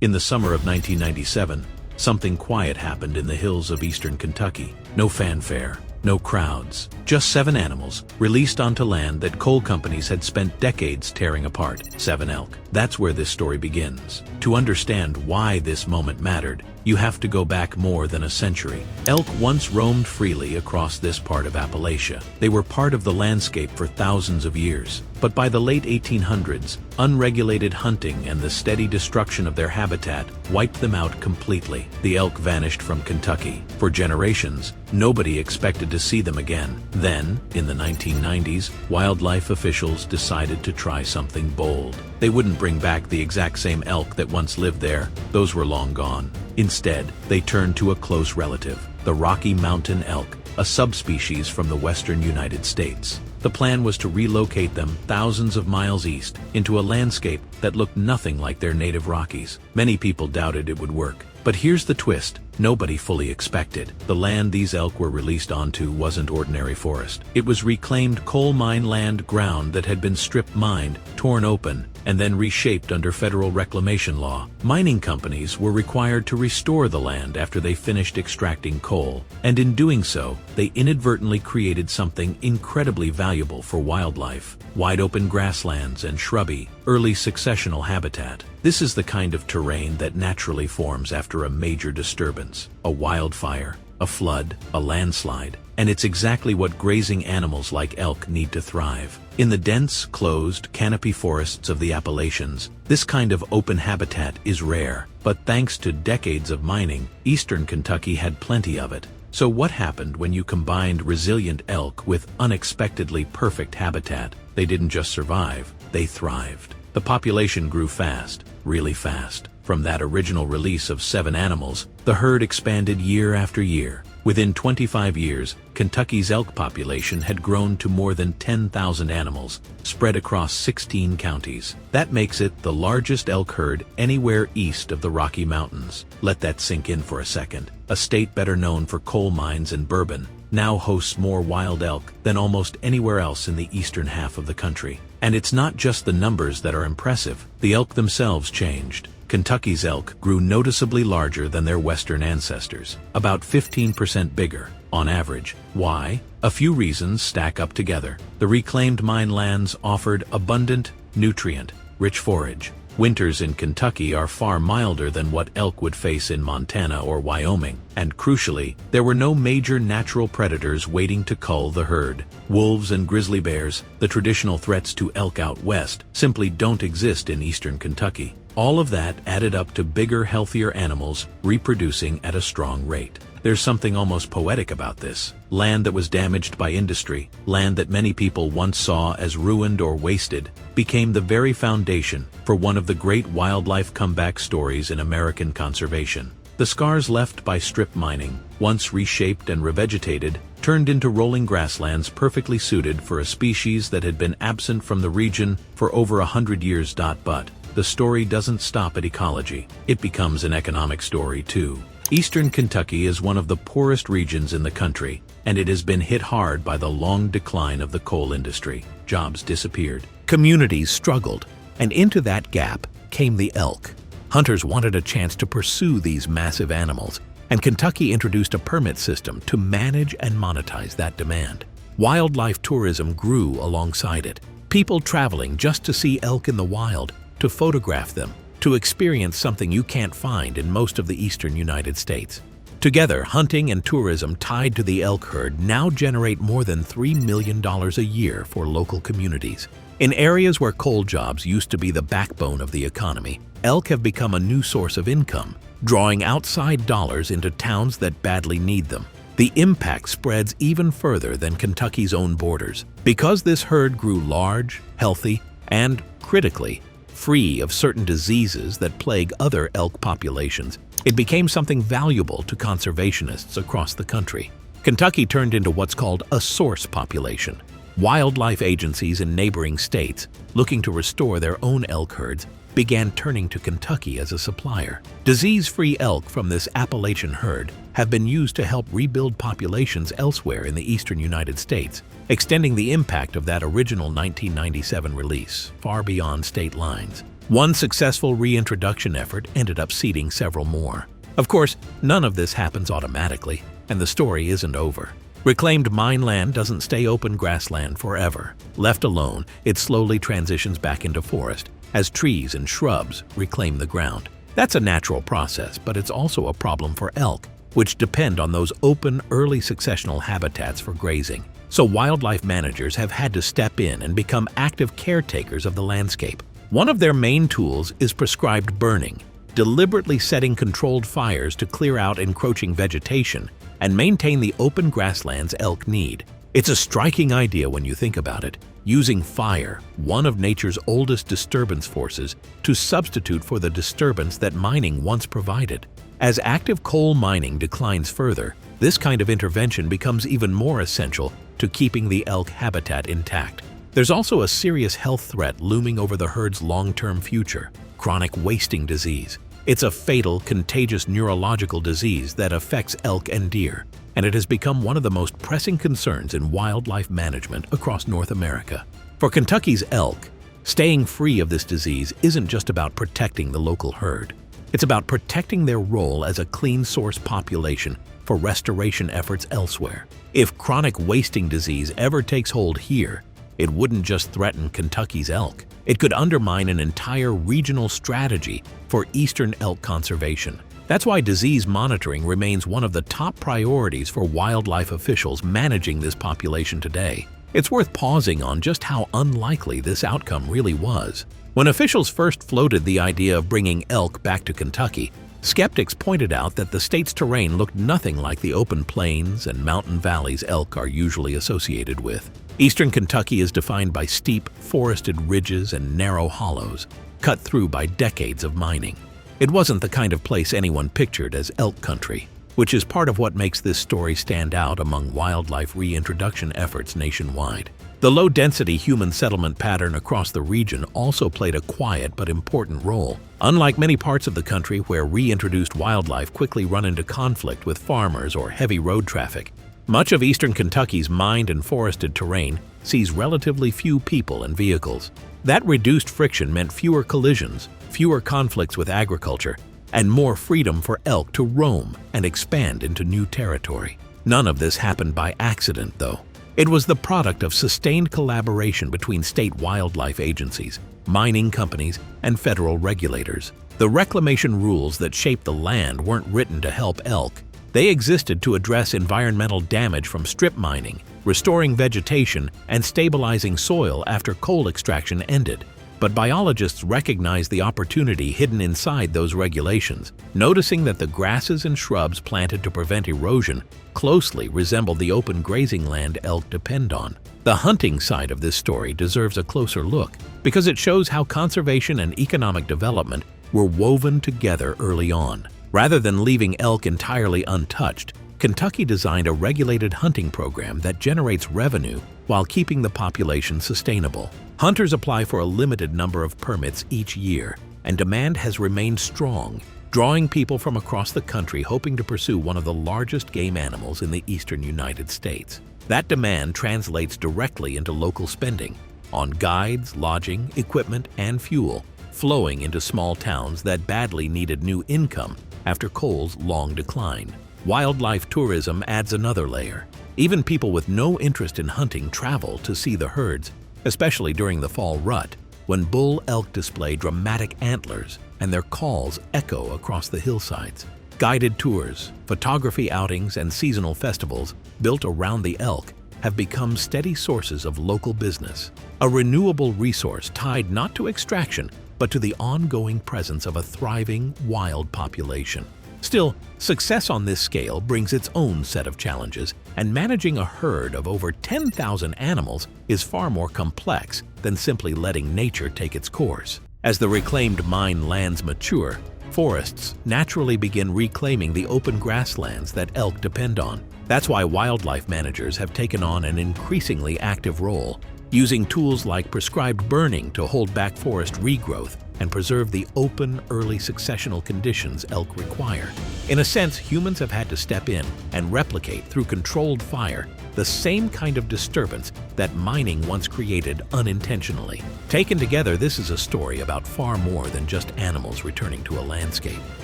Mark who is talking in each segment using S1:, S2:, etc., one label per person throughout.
S1: In the summer of 1997, something quiet happened in the hills of eastern Kentucky. No fanfare, no crowds, just 7 animals released onto land that coal companies had spent decades tearing apart. 7 elk. That's where this story begins. To understand why this moment mattered, you have to go back more than a century. Elk once roamed freely across this part of Appalachia. They were part of the landscape for thousands of years. But by the late 1800s, unregulated hunting and the steady destruction of their habitat wiped them out completely. The elk vanished from Kentucky. For generations, nobody expected to see them again. Then, in the 1990s, wildlife officials decided to try something bold. They wouldn't bring back the exact same elk that once lived there. Those were long gone. Instead, they turned to a close relative, the Rocky Mountain elk, a subspecies from the western United States. The plan was to relocate them thousands of miles east into a landscape that looked nothing like their native Rockies. Many people doubted it would work. But here's the twist nobody fully expected. The land these elk were released onto wasn't ordinary forest. It was reclaimed coal mine land ground that had been strip mined, torn open, and then reshaped under federal reclamation law. Mining companies were required to restore the land after they finished extracting coal, and in doing so, they inadvertently created something incredibly valuable for wildlife: wide-open grasslands and shrubby, early successional habitat. This is the kind of terrain that naturally forms after a major disturbance, a wildfire, a flood, a landslide, and it's exactly what grazing animals like elk need to thrive. In the dense, closed, canopy forests of the Appalachians, this kind of open habitat is rare, but thanks to decades of mining, eastern Kentucky had plenty of it. So what happened when you combined resilient elk with unexpectedly perfect habitat? They didn't just survive, they thrived. The population grew fast, really fast. From that original release of 7 animals, the herd expanded year after year. Within 25 years, Kentucky's elk population had grown to more than 10,000 animals, spread across 16 counties. That makes it the largest elk herd anywhere east of the Rocky Mountains. Let that sink in for a second. A state better known for coal mines and bourbon now hosts more wild elk than almost anywhere else in the eastern half of the country. And it's not just the numbers that are impressive. The elk themselves changed. Kentucky's elk grew noticeably larger than their western ancestors, about 15% bigger, on average. Why? A few reasons stack up together. The reclaimed mine lands offered abundant, nutrient-rich forage. Winters in Kentucky are far milder than what elk would face in Montana or Wyoming, and crucially, there were no major natural predators waiting to cull the herd. Wolves and grizzly bears, the traditional threats to elk out west, simply don't exist in eastern Kentucky. All of that added up to bigger, healthier animals reproducing at a strong rate. There's something almost poetic about this. Land that was damaged by industry, land that many people once saw as ruined or wasted, became the very foundation for one of the great wildlife comeback stories in American conservation. The scars left by strip mining, once reshaped and revegetated, turned into rolling grasslands perfectly suited for a species that had been absent from the region for over 100 years. But the story doesn't stop at ecology. It becomes an economic story too. Eastern Kentucky is one of the poorest regions in the country, and it has been hit hard by the long decline of the coal industry. Jobs disappeared. Communities struggled, and into that gap came the elk. Hunters wanted a chance to pursue these massive animals, and Kentucky introduced a permit system to manage and monetize that demand. Wildlife tourism grew alongside it. People traveling just to see elk in the wild, to photograph them, to experience something you can't find in most of the eastern United States. Together, hunting and tourism tied to the elk herd now generate more than $3 million a year for local communities. In areas where coal jobs used to be the backbone of the economy, elk have become a new source of income, drawing outside dollars into towns that badly need them. The impact spreads even further than Kentucky's own borders. Because this herd grew large, healthy, and, critically, free of certain diseases that plague other elk populations, it became something valuable to conservationists across the country. Kentucky turned into what's called a source population. Wildlife agencies in neighboring states, looking to restore their own elk herds, began turning to Kentucky as a supplier. Disease-free elk from this Appalachian herd have been used to help rebuild populations elsewhere in the eastern United States, extending the impact of that original 1997 release far beyond state lines. One successful reintroduction effort ended up seeding several more. Of course, none of this happens automatically, and the story isn't over. Reclaimed mine land doesn't stay open grassland forever. Left alone, it slowly transitions back into forest as trees and shrubs reclaim the ground. That's a natural process, but it's also a problem for elk, which depend on those open, early successional habitats for grazing. So wildlife managers have had to step in and become active caretakers of the landscape. One of their main tools is prescribed burning, deliberately setting controlled fires to clear out encroaching vegetation and maintain the open grasslands elk need. It's a striking idea when you think about it, using fire, one of nature's oldest disturbance forces, to substitute for the disturbance that mining once provided. As active coal mining declines further, this kind of intervention becomes even more essential to keeping the elk habitat intact. There's also a serious health threat looming over the herd's long-term future: chronic wasting disease. It's a fatal, contagious neurological disease that affects elk and deer, and it has become one of the most pressing concerns in wildlife management across North America. For Kentucky's elk, staying free of this disease isn't just about protecting the local herd. It's about protecting their role as a clean source population for restoration efforts elsewhere. If chronic wasting disease ever takes hold here, it wouldn't just threaten Kentucky's elk. It could undermine an entire regional strategy for eastern elk conservation. That's why disease monitoring remains one of the top priorities for wildlife officials managing this population today. It's worth pausing on just how unlikely this outcome really was. When officials first floated the idea of bringing elk back to Kentucky, skeptics pointed out that the state's terrain looked nothing like the open plains and mountain valleys elk are usually associated with. Eastern Kentucky is defined by steep, forested ridges and narrow hollows, cut through by decades of mining. It wasn't the kind of place anyone pictured as elk country, which is part of what makes this story stand out among wildlife reintroduction efforts nationwide. The low-density human settlement pattern across the region also played a quiet but important role. Unlike many parts of the country where reintroduced wildlife quickly run into conflict with farmers or heavy road traffic, much of eastern Kentucky's mined and forested terrain sees relatively few people and vehicles. That reduced friction meant fewer collisions, fewer conflicts with agriculture, and more freedom for elk to roam and expand into new territory. None of this happened by accident, though. It was the product of sustained collaboration between state wildlife agencies, mining companies, and federal regulators. The reclamation rules that shaped the land weren't written to help elk. They existed to address environmental damage from strip mining, restoring vegetation, and stabilizing soil after coal extraction ended. But biologists recognized the opportunity hidden inside those regulations, noticing that the grasses and shrubs planted to prevent erosion closely resembled the open grazing land elk depend on. The hunting side of this story deserves a closer look because it shows how conservation and economic development were woven together early on. Rather than leaving elk entirely untouched, Kentucky designed a regulated hunting program that generates revenue while keeping the population sustainable. Hunters apply for a limited number of permits each year, and demand has remained strong, drawing people from across the country hoping to pursue one of the largest game animals in the eastern United States. That demand translates directly into local spending on guides, lodging, equipment, and fuel, flowing into small towns that badly needed new income after coal's long decline. Wildlife tourism adds another layer. Even people with no interest in hunting travel to see the herds, especially during the fall rut, when bull elk display dramatic antlers and their calls echo across the hillsides. Guided tours, photography outings, and seasonal festivals built around the elk have become steady sources of local business, a renewable resource tied not to extraction, but to the ongoing presence of a thriving, wild population. Still, success on this scale brings its own set of challenges, and managing a herd of over 10,000 animals is far more complex than simply letting nature take its course. As the reclaimed mine lands mature, forests naturally begin reclaiming the open grasslands that elk depend on. That's why wildlife managers have taken on an increasingly active role, using tools like prescribed burning to hold back forest regrowth and preserve the open, early successional conditions elk require. In a sense, humans have had to step in and replicate through controlled fire the same kind of disturbance that mining once created unintentionally. Taken together, this is a story about far more than just animals returning to a landscape.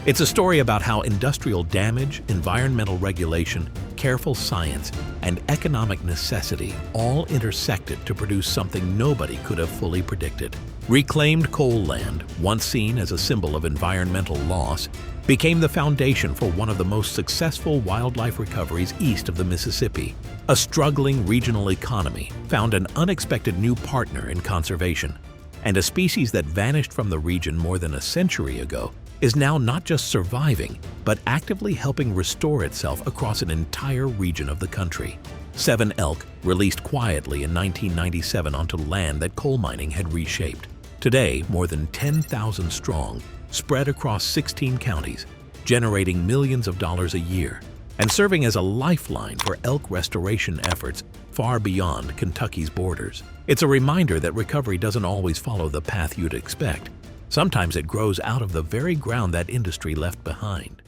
S1: It's a story about how industrial damage, environmental regulation, careful science, and economic necessity all intersected to produce something nobody could have fully predicted. Reclaimed coal land, once seen as a symbol of environmental loss, became the foundation for one of the most successful wildlife recoveries east of the Mississippi. A struggling regional economy found an unexpected new partner in conservation, and a species that vanished from the region more than a century ago is now not just surviving, but actively helping restore itself across an entire region of the country. 7 elk released quietly in 1997 onto land that coal mining had reshaped. Today, more than 10,000 strong, spread across 16 counties, generating millions of dollars a year, and serving as a lifeline for elk restoration efforts far beyond Kentucky's borders. It's a reminder that recovery doesn't always follow the path you'd expect. Sometimes it grows out of the very ground that industry left behind.